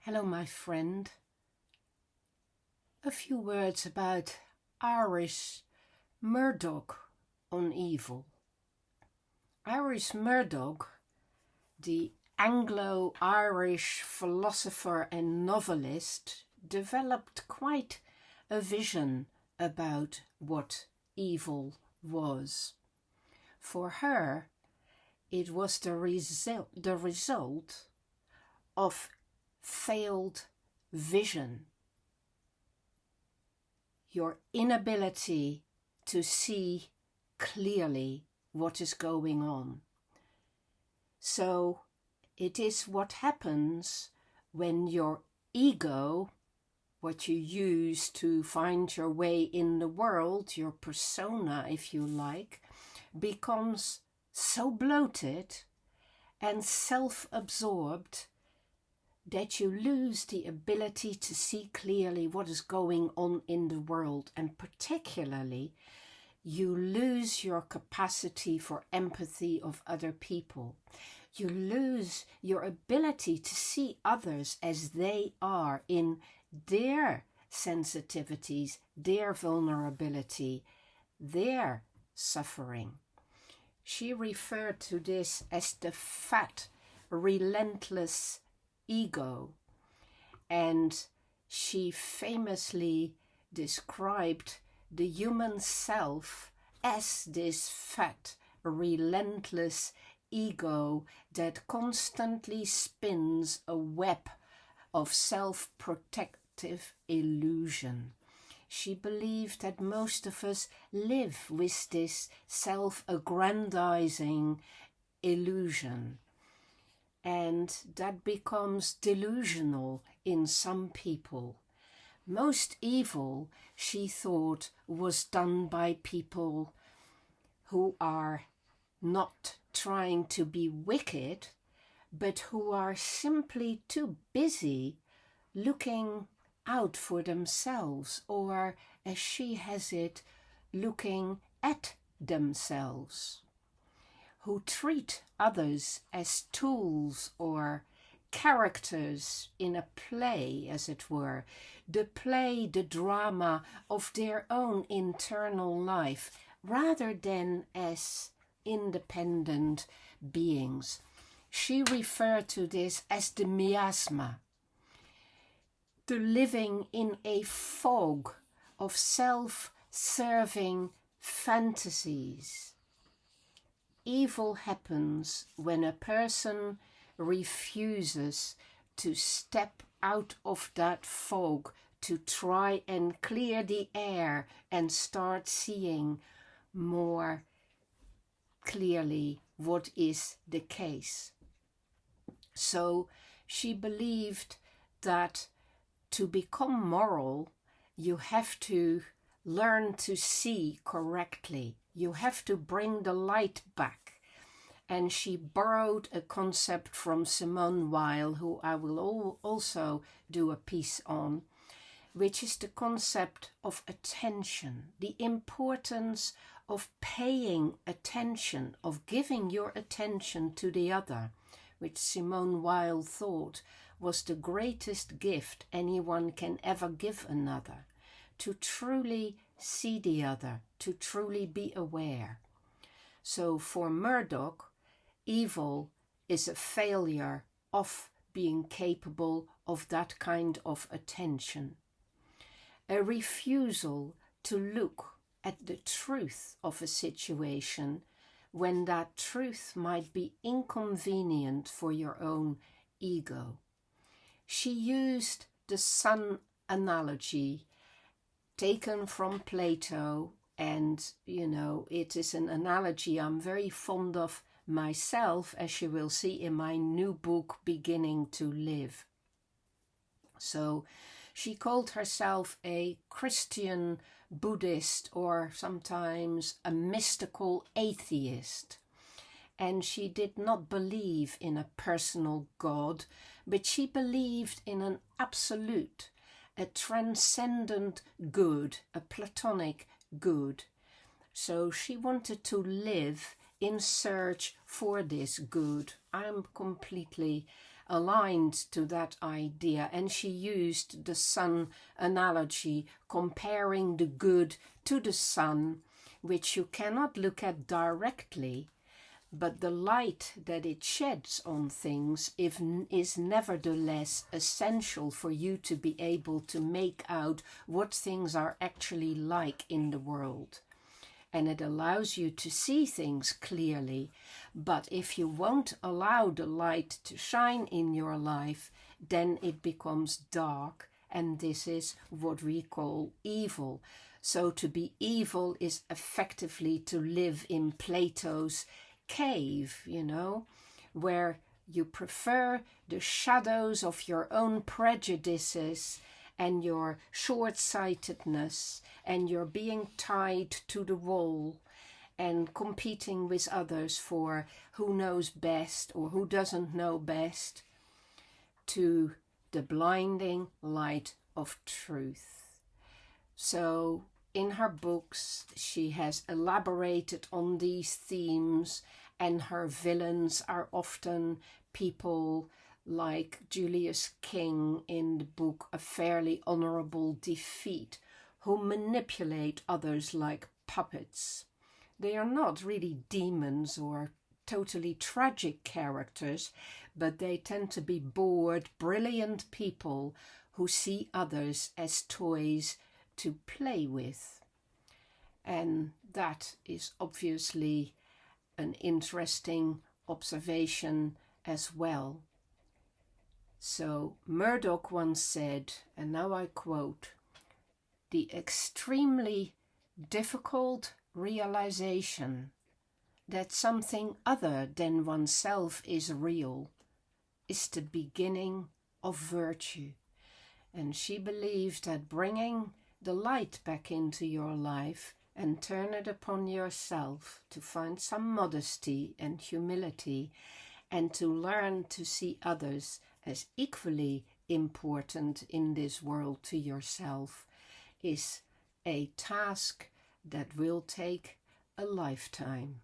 Hello, my friend. A few words about Irish Murdoch on evil. Irish Murdoch, the Anglo-Irish philosopher and novelist, developed quite a vision about what evil was. For her, it was the result of failed vision, your inability to see clearly what is going on. So it is what happens when your ego, what you use to find your way in the world, your persona if you like, becomes so bloated and self-absorbed that you lose the ability to see clearly what is going on in the world, and particularly you lose your capacity for empathy of other people. You lose your ability to see others as they are in their sensitivities, their vulnerability, their suffering. She referred to this as the fat, relentless ego, and she famously described the human self as this fat, relentless ego that constantly spins a web of self-protective illusion. She believed that most of us live with this self-aggrandizing illusion, and that becomes delusional in some people. Most evil, she thought, was done by people who are not trying to be wicked, but who are simply too busy looking out for themselves, or, as she has it, looking at themselves, who treat others as tools or characters in a play, as it were, the play, the drama of their own internal life, rather than as independent beings. She referred to this as the miasma, the living in a fog of self-serving fantasies. Evil happens when a person refuses to step out of that fog to try and clear the air and start seeing more clearly what is the case. So she believed that to become moral, you have to learn to see correctly. You have to bring the light back. And she borrowed a concept from Simone Weil, who I will also do a piece on, which is the concept of attention, the importance of paying attention, of giving your attention to the other, which Simone Weil thought was the greatest gift anyone can ever give another, to truly see the other, to truly be aware. So for Murdoch, evil is a failure of being capable of that kind of attention, a refusal to look at the truth of a situation when that truth might be inconvenient for your own ego. She used the sun analogy taken from Plato, and it is an analogy I'm very fond of myself, as you will see in my new book, Beginning to Live. So she called herself a Christian Buddhist, or sometimes a mystical atheist. And she did not believe in a personal God, but she believed in an absolute, a transcendent good, a Platonic good. So she wanted to live in search for this good. I'm completely aligned to that idea, and she used the sun analogy, comparing the good to the sun, which you cannot look at directly, but the light that it sheds on things is nevertheless essential for you to be able to make out what things are actually like in the world. And it allows you to see things clearly. But if you won't allow the light to shine in your life, then it becomes dark, and this is what we call evil. So to be evil is effectively to live in Plato's cave, where you prefer the shadows of your own prejudices and your short-sightedness and your being tied to the wall and competing with others for who knows best or who doesn't know best, to the blinding light of truth. So in her books, she has elaborated on these themes, and her villains are often people like Julius King in the book A Fairly Honourable Defeat, who manipulate others like puppets. They are not really demons or totally tragic characters, but they tend to be bored, brilliant people who see others as toys to play with. And that is obviously an interesting observation as well. So Murdoch once said, and now I quote, "The extremely difficult realization that something other than oneself is real is the beginning of virtue." And she believed that bringing the light back into your life and turn it upon yourself to find some modesty and humility, and to learn to see others as equally important in this world to yourself, is a task that will take a lifetime.